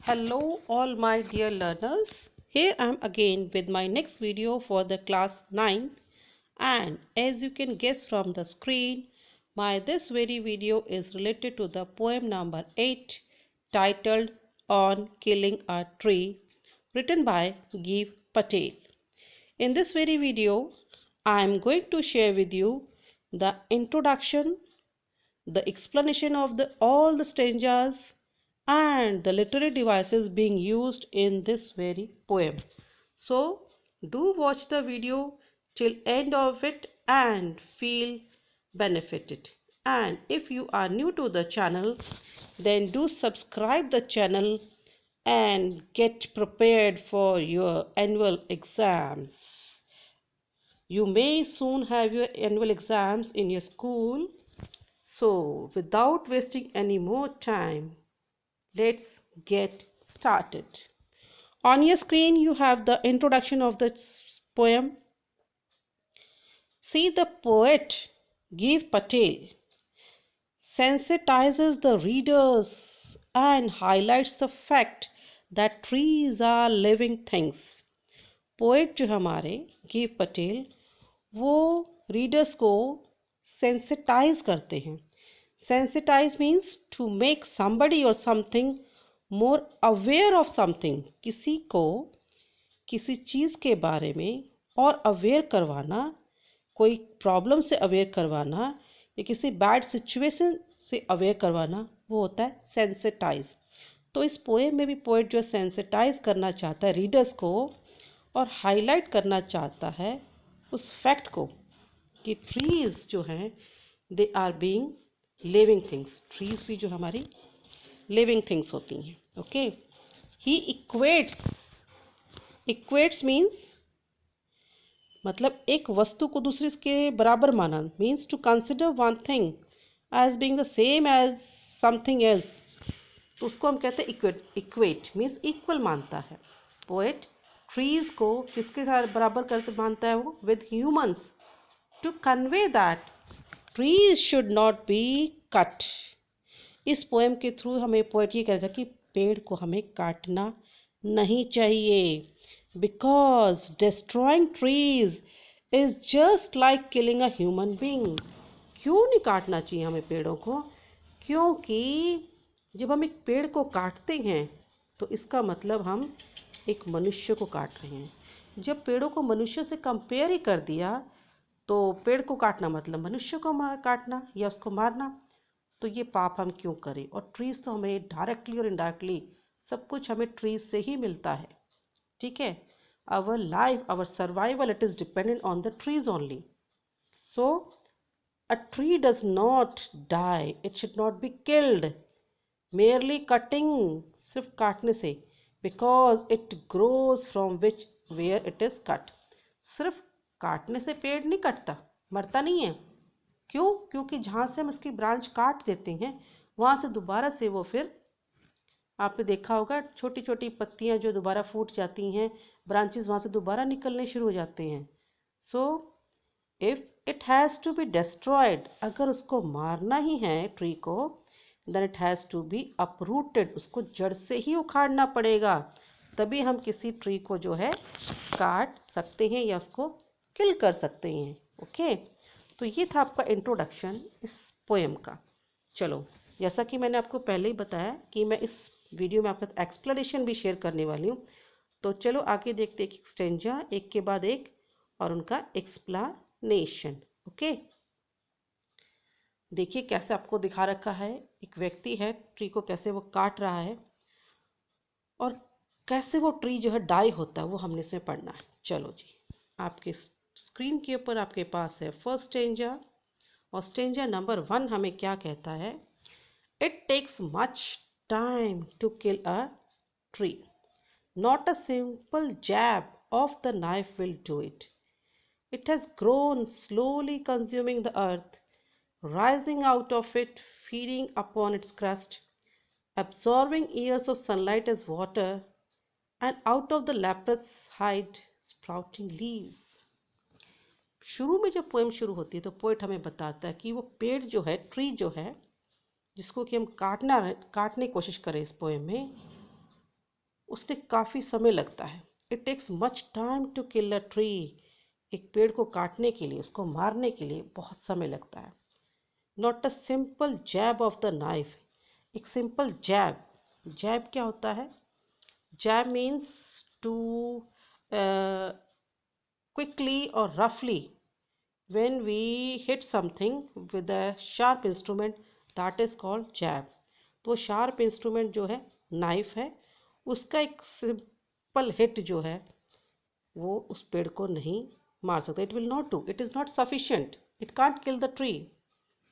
Hello all my dear learners. Here I am again with my next video for the class 9, and as you can guess from the screen, my this very video is related to the poem number 8 titled On Killing a Tree, written by Giv Patel. In this very video I am going to share with you the introduction, the explanation of all the stanzas and the literary devices being used in this very poem. So do watch the video till end of it and feel benefited. And if you are new to the channel, then do subscribe the channel and get prepared for your annual exams. You may soon have your annual exams in your school. So without wasting any more time, let's get started. On your screen you have the introduction of the poem. See, the poet Giv Patel sensitizes the readers and highlights the fact that trees are living things. Poet जो हमारे give Patel वो readers को sensitise करते हैं. Sensitise means to make somebody और something more aware of something. किसी को किसी चीज़ के बारे में और अवेयर करवाना, कोई प्रॉब्लम से अवेयर करवाना या किसी बैड सिचुएशन से अवेयर करवाना, वो होता है सेंसिटाइज. तो इस पोएम में भी पोएट जो सेंसिटाइज करना चाहता है रीडर्स को और हाईलाइट करना चाहता है उस फैक्ट को कि ट्रीज़ जो हैं they are being living things. Trees भी जो हमारी लिविंग थिंग्स होती हैं. ओके, ही इक्वेट्स मीन्स मतलब एक वस्तु को दूसरे के बराबर माना. Means to consider one thing as being the same as something else. तो उसको हम कहते हैं इक्वेट मीन्स इक्वल मानता है. पोएट ट्रीज को किसके बराबर करते मानता है वो? With humans, to convey that trees should not be cut. इस पोएम के थ्रू हमें पोएट ये कहता है कि पेड़ को हमें काटना नहीं चाहिए. Because destroying trees is just like killing a human being. क्यों नहीं काटना चाहिए हमें पेड़ों को? क्योंकि जब हम एक पेड़ को काटते हैं तो इसका मतलब हम एक मनुष्य को काट रहे हैं. जब पेड़ों को मनुष्य से कंपेयर ही कर दिया तो पेड़ को काटना मतलब मनुष्य को काटना या उसको मारना. तो ये पाप हम क्यों करें? और ट्रीज़ तो हमें डायरेक्टली और इनडायरेक्टली सब कुछ हमें ट्रीज़ से ही मिलता है. ठीक है, our life, our survival, it is dependent on the trees only. So a tree does not die, it should not be killed merely cutting, सिर्फ काटने से. because it grows from which where it is cut. सिर्फ काटने से पेड़ नहीं कटता, मरता नहीं है. क्यों? क्योंकि जहाँ से हम उसकी ब्रांच काट देते हैं वहाँ से दोबारा से वो फिर, आपने देखा होगा छोटी छोटी पत्तियाँ जो दोबारा फूट जाती हैं, ब्रांचेस वहाँ से दोबारा निकलने शुरू हो जाते हैं. So if it has to be destroyed, अगर उसको मारना ही है ट्री को, then it has to be uprooted. उसको जड़ से ही उखाड़ना पड़ेगा, तभी हम किसी ट्री को जो है काट सकते हैं या उसको किल कर सकते हैं. ओके, तो ये था आपका इंट्रोडक्शन इस पोएम का. चलो, जैसा कि मैंने आपको पहले ही बताया कि मैं इस वीडियो में आपका एक्सप्लेनेशन भी शेयर करने वाली हूँ. तो चलो आगे देखते हैं एक स्टेंजा एक के बाद एक और उनका एक्सप्लेनेशन. ओके, देखिए कैसे आपको दिखा रखा है, एक व्यक्ति है, ट्री को कैसे वो काट रहा है और कैसे वो ट्री जो है डाई होता है, वो हमने इसमें पढ़ना है. चलो जी, आपके स्क्रीन के ऊपर आपके पास है फर्स्ट स्टेंजा और स्टेंजा नंबर 1 हमें क्या कहता है? It takes much time to kill a tree, not a simple jab of the knife will do it. It has grown slowly consuming the earth, rising out of it, feeding upon its crust, absorbing years of sunlight as water, and out of the leprous hide sprouting leaves. शुरू में जब poem शुरू होती है तो poet हमें बताता है कि वो पेड़ जो है, ट्री जो है, जिसको कि हम काटने की कोशिश करें इस पोएम में, उसने काफ़ी समय लगता है। It takes much time to kill a tree. एक पेड़ को काटने के लिए, उसको मारने के लिए बहुत समय लगता है। Not a simple jab of the knife. एक सिंपल जैब, जैब क्या होता है? Jab means to quickly or roughly when we hit something with a sharp instrument, that is called jab. तो शार्प इंस्ट्रूमेंट जो है नाइफ है, उसका एक सिंपल हिट जो है वो उस पेड़ को नहीं मार सकता। It will not do, it is not sufficient, it can't kill the tree.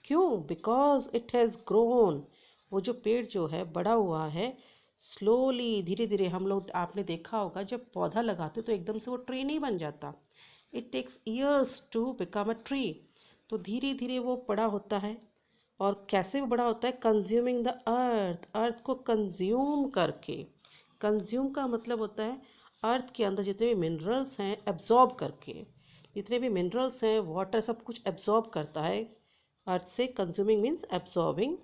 क्यों? Because it has grown. वो जो पेड़ जो है बड़ा हुआ है स्लोली, धीरे धीरे। हम लोग, आपने देखा होगा जब पौधा लगाते तो एकदम से वो ट्री नहीं बन जाता। It takes years to become a tree. तो धीरे धीरे वो बड़ा होता है। और कैसे वो बड़ा होता है? कंज्यूमिंग द अर्थ, अर्थ को कंज्यूम करके। कंज्यूम का मतलब होता है अर्थ के अंदर जितने भी मिनरल्स हैं एब्जॉर्ब करके, जितने भी मिनरल्स हैं, वाटर, सब कुछ एब्जॉर्ब करता है अर्थ से। Consuming means absorbing.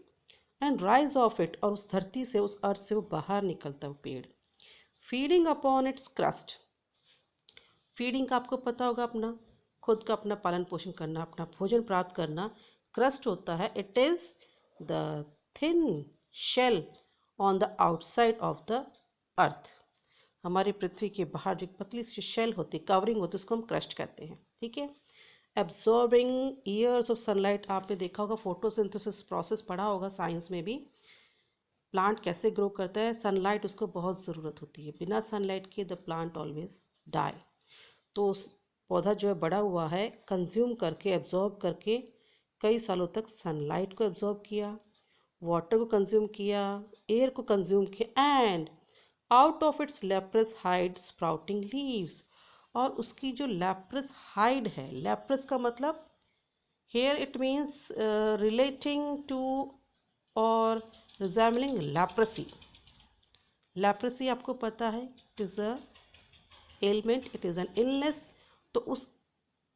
And rise of it, और उस धरती से, उस अर्थ से वो बाहर निकलता है वो पेड़। Feeding upon its crust. Feeding का आपको पता होगा, अपना खुद का अपना पालन पोषण करना, अपना भोजन प्राप्त करना। क्रस्ट होता है, it is the thin shell on the outside of the earth. हमारी पृथ्वी के बाहर जो पतली सी शेल होती है, कवरिंग होती है, उसको हम क्रस्ट कहते हैं। ठीक है। Absorbing years of sunlight. आपने देखा होगा फोटोसिंथेसिस प्रोसेस पढ़ा होगा साइंस में भी। प्लांट कैसे ग्रो करता है? सनलाइट उसको बहुत ज़रूरत होती है, बिना सनलाइट के द प्लांट ऑलवेज डाई। तो उस पौधा जो है बड़ा हुआ है कंज्यूम करके, एब्जॉर्ब करके, कई सालों तक सनलाइट को एब्जॉर्ब किया, वाटर को कंज्यूम किया, एयर को कंज्यूम किया, and out of its leprous hide sprouting leaves. और उसकी जो लेप्रस हाइड है, लेप्रस का मतलब here it means relating to और रिजेम्बलिंग लेप्रेसी। लेप्रेसी आपको पता है, it is a element, it is an illness. तो उस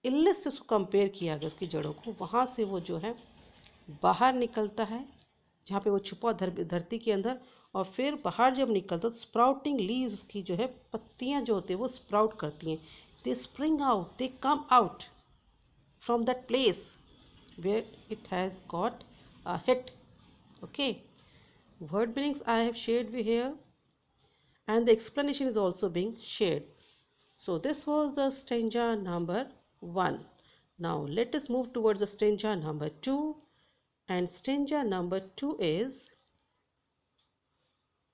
इलनेस से उसको कंपेयर किया गया, उसकी जड़ों को, वहाँ से वो जो है बाहर निकलता है, जहाँ पे वो छुपा धरती के अंदर। और फिर बाहर जब निकलता तो स्प्राउटिंग लीव्स, उसकी जो है पत्तियाँ जो होती है वो स्प्राउट करती हैं। They spring out, they come out from that place where it has got a hit. Okay, word meanings I have shared with here, and the explanation is also being shared. So this was the stanza number 1. Now let us move towards the stanza number 2, and stanza number 2 is,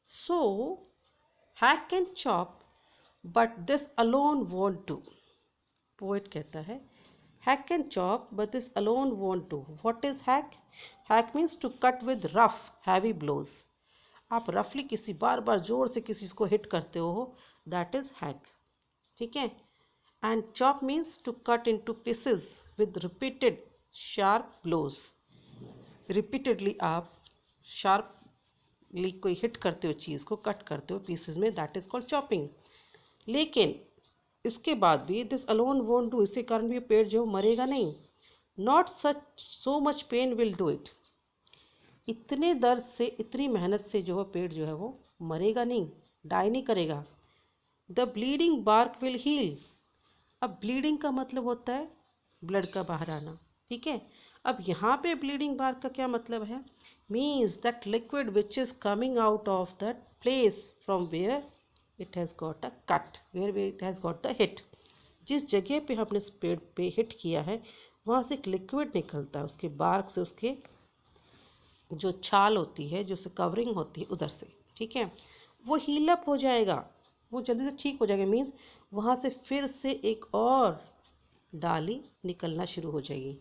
so hack and chop but this alone won't do. Poet कहता है hack and chop but this alone won't do. What is hack? Hack means to cut with rough heavy blows. आप रफली किसी, बार बार जोर से किसी को hit करते हो, दैट इज हैक। ठीक है। And chop means to cut into pieces with repeated sharp blows. Repeatedly आप शार्पली कोई हिट करते हो, चीज़ को कट करते हो पीसेज में, दैट इज कॉल्ड चॉपिंग। लेकिन इसके बाद भी दिस अलोन वोंट डू, इसके कारण भी पेड़ जो मरेगा नहीं। Not such so much pain will do it. इतने दर्द से, इतनी मेहनत से जो है पेड़ जो है वो मरेगा नहीं, डाई नहीं करेगा। The bleeding bark will heal. अब ब्लीडिंग का मतलब होता है ब्लड का बाहर आना। ठीक है। अब यहाँ पे ब्लीडिंग बार्क का क्या मतलब है? Means that liquid which is coming out of that place from where it has got a cut, where it has got the hit. जिस जगह पे हमने इस पेड़ पे हिट किया है वहाँ से एक लिक्विड निकलता है, उसके बार्क से, उसके जो छाल होती है, जो से कवरिंग होती है उधर से। ठीक है। वो हील अप हो जाएगा, वो जल्दी से ठीक हो जाएगा। मीन्स वहाँ से फिर से एक और डाली निकलना शुरू हो जाएगी।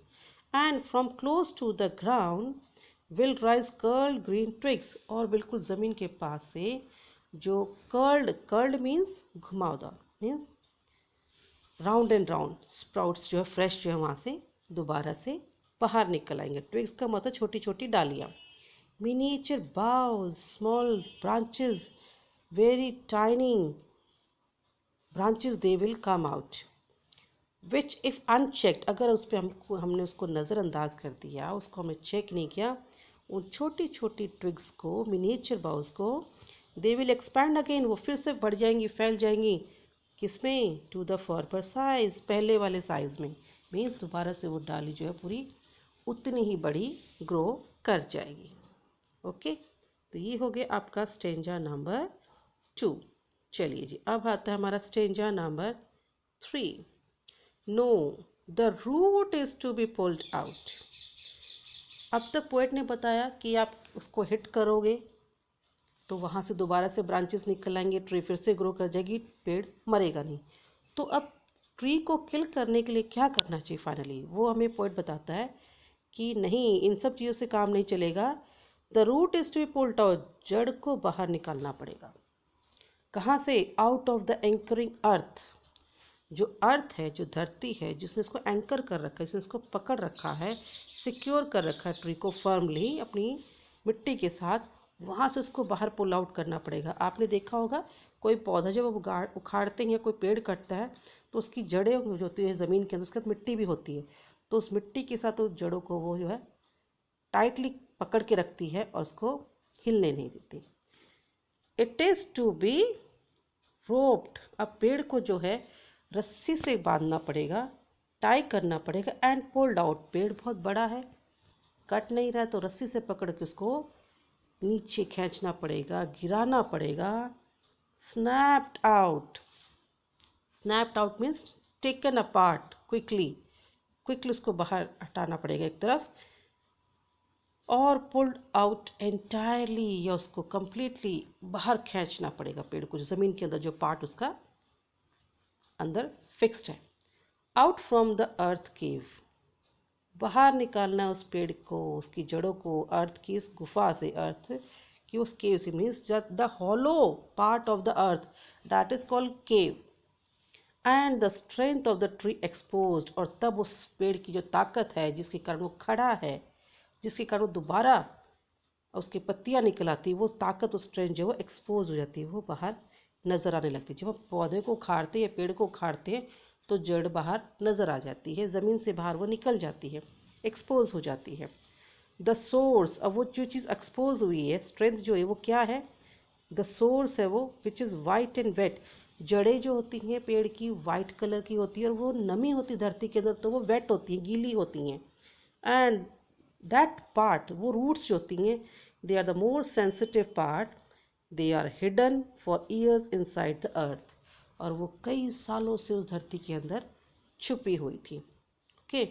And from close to the ground will rise curled green twigs. और बिल्कुल ज़मीन के पास से जो कर्ल्ड, कर्ल्ड मीन्स घुमावदार, means round and round sprouts जो है फ्रेश जो है वहाँ से दोबारा से बाहर निकल आएंगे। ट्विग्स का मतलब छोटी छोटी डालियाँ। Miniature boughs, small branches, very tiny branches, they will come out. Which if unchecked, अगर उस पर हमने उसको नज़रअंदाज कर दिया, उसको हमने चेक नहीं किया, उन छोटी छोटी ट्विग्स को, मिनिएचर बाउस को, दे विल एक्सपैंड अगेन, वो फिर से बढ़ जाएंगी, फैल जाएंगी। किसमें? टू द फॉरवर साइज, पहले वाले साइज में। मीन्स दोबारा से वो डाली जो है पूरी उतनी ही बड़ी ग्रो कर जाएगी। ओके, तो ये हो गया आपका स्टेंजा नंबर 2। चलिए जी, अब आता है हमारा stanza number 3। No, the root is to be pulled out. अब तक पोएट ने बताया कि आप उसको हिट करोगे तो वहाँ से दोबारा से ब्रांचेस निकल आएंगे, ट्री फिर से ग्रो कर जाएगी, पेड़ मरेगा नहीं। तो अब ट्री को किल करने के लिए क्या करना चाहिए फाइनली, वो हमें पोएट बताता है कि नहीं, इन सब चीज़ों से काम नहीं चलेगा। The root is to be pulled out, जड़ को बाहर निकालना पड़ेगा। कहाँ से? Out of the anchoring earth. जो अर्थ है, जो धरती है, जिसने इसको एंकर कर रखा है, जिसने इसको पकड़ रखा है, सिक्योर कर रखा है ट्री को फर्मली अपनी मिट्टी के साथ, वहाँ से उसको बाहर पुल आउट करना पड़ेगा। आपने देखा होगा कोई पौधा जब उखाड़ते हैं या कोई पेड़ कटता है तो उसकी जड़ें जो होती है ज़मीन के अंदर, उसके साथ मिट्टी भी होती है, तो उस मिट्टी के साथ उस जड़ों को वो जो है टाइटली पकड़ के रखती है और उसको हिलने नहीं देती। It is to be roped, अब पेड़ को जो है रस्सी से बांधना पड़ेगा, टाई करना पड़ेगा, एंड पुल्ड आउट। पेड़ बहुत बड़ा है, कट नहीं रहा है, तो रस्सी से पकड़ के उसको नीचे खींचना पड़ेगा, गिराना पड़ेगा। Snapped out, snapped out means taken apart quickly, quickly उसको बाहर हटाना पड़ेगा एक तरफ, और पुल्ड आउट एंटायरली, या उसको कंप्लीटली बाहर खींचना पड़ेगा पेड़ को, ज़मीन के अंदर जो पार्ट उसका अंदर फिक्स्ड है। आउट फ्रॉम द अर्थ केव, बाहर निकालना है उस पेड़ को, उसकी जड़ों को अर्थ की इस गुफा से, अर्थ की उस केव से, means the hollow part of the earth, that is called cave, and the strength of the tree exposed, और तब उस पेड़ की जो ताकत है, जिसके कारण वो खड़ा है, जिसके कारण वो दोबारा उसकी पत्तियां निकल आती है, वो ताकत, उस स्ट्रेंथ जो है वो एक्सपोज हो जाती है, वो बाहर नज़र आने लगती है। जब हम पौधे को उखाड़ते हैं, पेड़ को उखाड़ते हैं, तो जड़ बाहर नज़र आ जाती है, ज़मीन से बाहर वो निकल जाती है, एक्सपोज हो जाती है। द सोर्स, अब वो जो चीज़ एक्सपोज हुई है, स्ट्रेंथ जो है वो क्या है? द सोर्स है वो, which is white and wet. जड़ें जो होती हैं पेड़ की वाइट कलर की होती है, और वो नमी होती है धरती के अंदर, तो वो वेट होती हैं, गीली होती हैं। एंड दैट पार्ट, वो रूट्स जो होती हैं, they are the more sensitive part, they are hidden for years inside the earth, और वो कई सालों से उस धरती के अंदर छुपी हुई थी। ओके,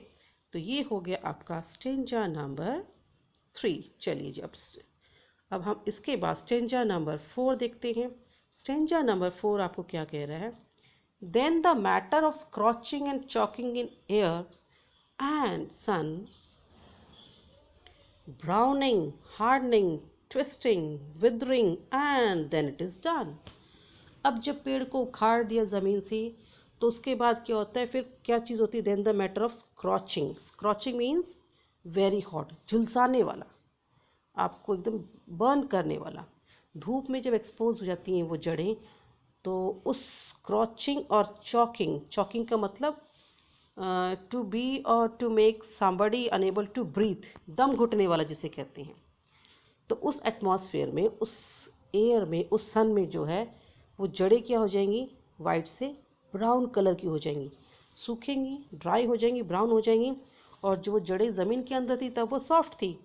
तो ये हो गया आपका स्टेंजा नंबर 3। चलिए जी, अब हम इसके बाद स्टेंजा नंबर 4 देखते हैं। स्टेंजा नंबर 4 आपको क्या कह रहा है? Then the matter of scorching and choking in air and sun, browning, hardening, twisting, withering, and then it is done. अब जब पेड़ को उखाड़ दिया ज़मीन से, तो उसके बाद क्या होता है, फिर क्या चीज़ होती है? Then the matter of scorching. Scorching means very hot, झुलसाने वाला, आपको एकदम बर्न करने वाला। धूप में जब एक्सपोज हो जाती हैं वो जड़ें, तो उस स्क्रॉचिंग और चॉकिंग, चॉकिंग का मतलब टू बी और to make somebody unable to breathe, दम घुटने वाला जिसे कहते हैं। तो उस एटमॉस्फेयर में, उस एयर में, उस सन में जो है, वो जड़ें क्या हो जाएंगी? वाइट से ब्राउन कलर की हो जाएंगी, सूखेंगी, ड्राई हो जाएंगी, ब्राउन हो जाएंगी। और जो वो जड़ें ज़मीन के अंदर थी तब वो सॉफ्ट थी,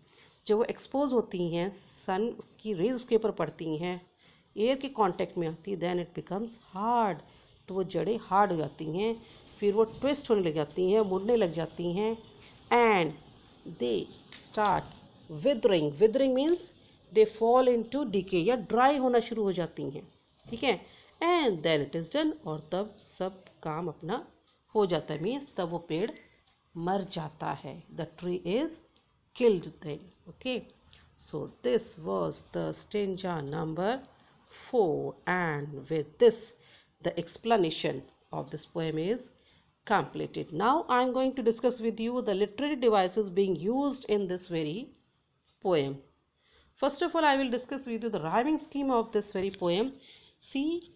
जब वो एक्सपोज होती हैं, सन की रेज उसके ऊपर पड़ती हैं, एयर के कांटेक्ट में आती है, देन इट बिकम्स हार्ड, तो वो जड़ें हार्ड हो जाती हैं, फिर वो ट्विस्ट होने लग जाती हैं, मुड़ने लग जाती हैं, and they start withering. Withering means they fall into decay, या ड्राई होना शुरू हो जाती हैं, ठीक है। And then it is done, और तब सब काम अपना हो जाता है, मीन्स तब वो पेड़ मर जाता है, the tree is killed then. Okay, so this was the stanza number 4, and with this the explanation of this poem is completed. Now I am going to discuss with you the literary devices being used in this very poem. First of all, I will discuss with you the rhyming scheme of this very poem. See,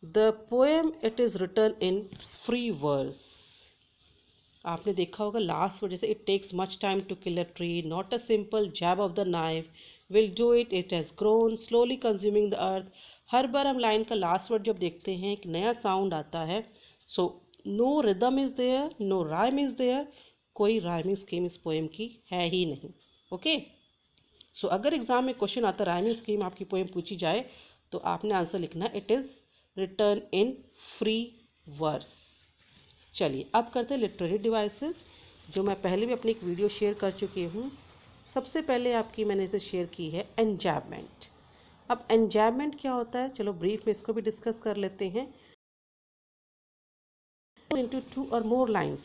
the poem, it is written in free verse. आपने देखा होगा last word, जैसे it takes much time to kill a tree, not a simple jab of the knife, will do it, it has grown, slowly consuming the earth. हर बार हम line का last word जब देखते हैं एक नया साउंड आता है। So no rhythm is there, no rhyme is there, कोई राइमिंग स्कीम इस पोएम की है ही नहीं। ओके सो अगर एग्जाम में क्वेश्चन आता राइमिंग स्कीम आपकी पोएम पूछी जाए तो आपने आंसर लिखना it is written in free verse. चलिए अब करते हैं लिटरेरी डिवाइसेस, जो मैं पहले भी अपनी एक वीडियो शेयर कर चुकी हूँ। सबसे पहले आपकी मैंने इसे शेयर की है एन्जैबमेंट। अब एन्जैबमेंट क्या होता है, चलो ब्रीफ में इसको भी डिस्कस कर लेते हैं। इनटू 2 और मोर लाइंस।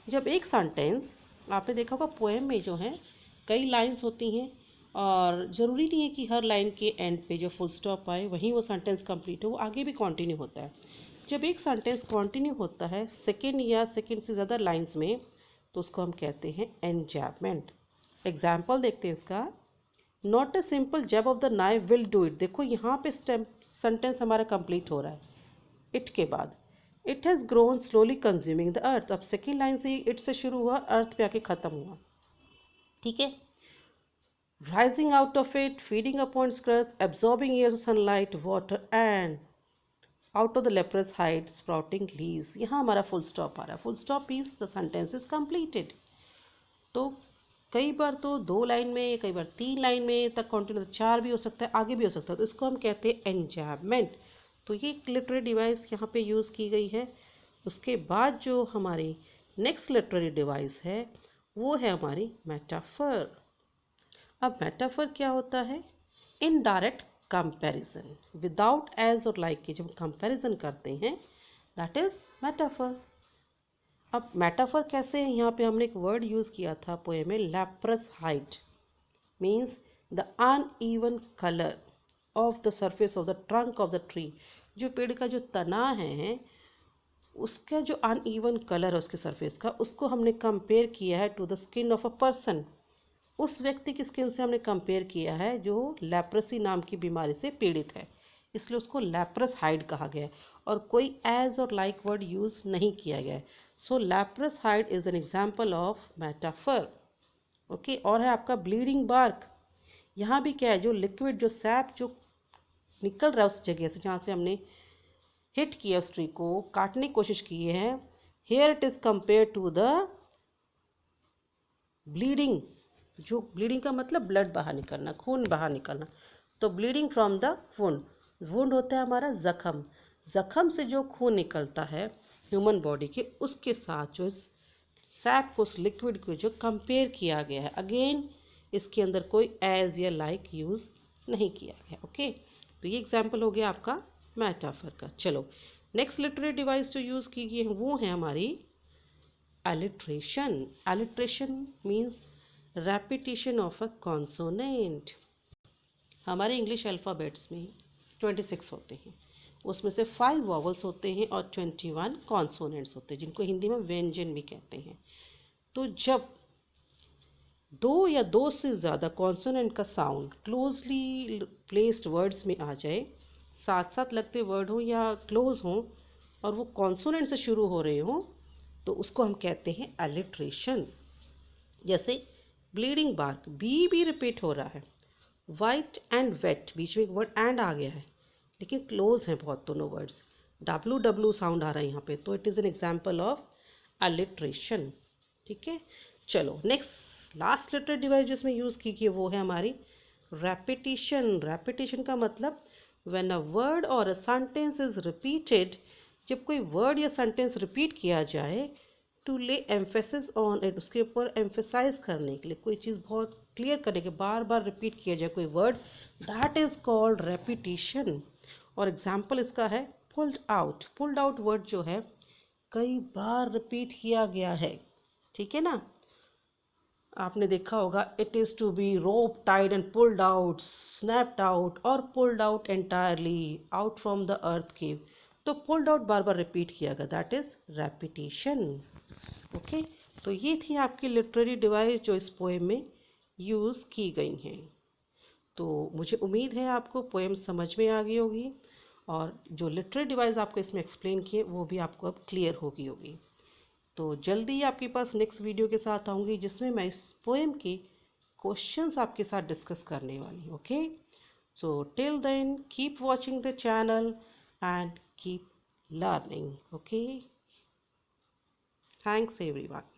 जब एक सेंटेंस, आपने देखा होगा पोएम में जो है कई लाइंस होती हैं और ज़रूरी नहीं है कि हर लाइन के एंड पे जो फुल स्टॉप आए वहीं वो सेंटेंस कंप्लीट हो, वो आगे भी कंटिन्यू होता है। जब एक सेंटेंस कंटिन्यू होता है सेकेंड या सेकेंड से ज़्यादा लाइंस में तो उसको हम कहते हैं एन्जैबमेंट। एग्जाम्पल देखते हैं इसका। Not a simple jab of the knife will do it. देखो यहाँ पे सेंटेंस हमारा कंप्लीट हो रहा है इट के बाद। It has grown slowly consuming the अर्थ। अब सेकेंड लाइन से इट से शुरू हुआ, अर्थ पे आके ख़त्म हुआ। ठीक है। Rising out of it, feeding upon scratch, absorbing air, sunlight, water and out of the leprous hide sprouting leaves. यहाँ हमारा फुल स्टॉप आ रहा है। Full stop means the sentence is completed. तो कई बार तो 2 लाइन में, कई बार 3 लाइन में तक कंटिन्यू, 4 भी हो सकता है, आगे भी हो सकता है, तो इसको हम कहते हैं एन्जैबमेंट। तो ये लिटरेरी डिवाइस यहाँ पे यूज़ की गई है। उसके बाद जो हमारी नेक्स्ट लिटरेरी डिवाइस है वो है हमारी मेटाफर। अब मेटाफर क्या होता है, इनडायरेक्ट कंपैरिजन विदाउट एज और लाइक के जब कंपैरिजन करते हैं दैट इज मेटाफर। अब मेटाफर कैसे है, यहाँ पे हमने एक वर्ड यूज़ किया था पोएम में, leprous hide means the uneven colour of the surface of the trunk of the tree. जो पेड़ का जो तना है उसका जो अनइवन कलर है उसके सरफेस का, उसको हमने कंपेयर किया है to the skin of a person. उस व्यक्ति की स्किन से हमने कंपेयर किया है जो लेप्रेसी नाम की बीमारी से पीड़ित है, इसलिए उसको लेप्रस हाइड कहा गया है और कोई एज और लाइक वर्ड यूज़ नहीं किया गया है। So leprous hide is an example of metaphor. Okay, और है आपका ब्लीडिंग बार्क। यहाँ भी क्या है, जो लिक्विड, जो सैप जो निकल रहा है उस जगह से जहाँ से हमने हिट किया, उस ट्री को काटने की कोशिश की है, here it is compare to the bleeding. जो ब्लीडिंग का मतलब ब्लड बाहर निकलना, खून बाहर निकलना, तो bleeding from the wound. Wound होता है हमारा जख्म, जख्म से जो खून निकलता है ह्यूमन बॉडी के, उसके साथ जो इस सैप को, उस लिक्विड को जो कंपेयर किया गया है। अगेन इसके अंदर कोई एज या लाइक यूज़ नहीं किया गया। ओके, तो ये एग्जाम्पल हो गया आपका मेटाफर का। चलो नेक्स्ट लिटरेरी डिवाइस जो यूज़ की गई है वो है हमारी alliteration. Alliteration means repetition of a consonant. हमारे इंग्लिश अल्फ़ाबेट्स में 26 होते हैं, उसमें से 5 वॉवल्स होते हैं और 21 कॉन्सोनेंट्स होते हैं, जिनको हिंदी में व्यंजन भी कहते हैं। तो जब 2 या 2 से ज़्यादा कॉन्सोनेंट का साउंड क्लोजली प्लेस्ड वर्ड्स में आ जाए, साथ साथ लगते वर्ड हो या क्लोज हों और वो कॉन्सोनेंट से शुरू हो रहे हों, तो उसको हम कहते हैं अलिट्रेशन। जैसे ब्लीडिंग बार्क, बी रिपीट हो रहा है, वाइट एंड वेट, बीच में एक वर्ड एंड आ गया है लेकिन क्लोज है बहुत दोनों वर्ड्स, डब्लू साउंड आ रहा है यहाँ पे, तो it is N example of alliteration. ठीक है, चलो नेक्स्ट लास्ट लिटरेरी डिवाइस जिसमें यूज़ की गई वो है हमारी रेपिटिशन। रेपिटिशन का मतलब व्हेन अ वर्ड और अ सेंटेंस इज रिपीटेड, जब कोई वर्ड या सेंटेंस रिपीट किया जाए, टू ले एम्फेसिस ऑन इट, उसके ऊपर एम्फेसाइज करने के लिए, कोई चीज़ बहुत क्लियर करने के, बार बार रिपीट किया जाए कोई word, that is called repetition. और एग्जाम्पल इसका है pulled out. Pulled out word जो है कई बार रिपीट किया गया है, ठीक है ना। आपने देखा होगा it is to be rope tied and pulled out, snapped out और pulled out entirely out from the earth cave. तो पुल्ड आउट बार बार रिपीट किया गया, दैट इज रेपिटेशन। ओके, तो ये थी आपकी लिटरेरी डिवाइस जो इस पोएम में यूज़ की गई हैं। तो मुझे उम्मीद है आपको पोएम समझ में आ गई होगी और जो लिटरेरी डिवाइस आपको इसमें एक्सप्लेन किए वो भी आपको अब क्लियर हो गई होगी। तो जल्दी ही आपके पास नेक्स्ट वीडियो के साथ आऊँगी जिसमें मैं इस पोएम की क्वेश्चंस आपके साथ डिस्कस करने वाली. Okay, so till then keep watching the channel and keep learning. Okay, thanks everyone.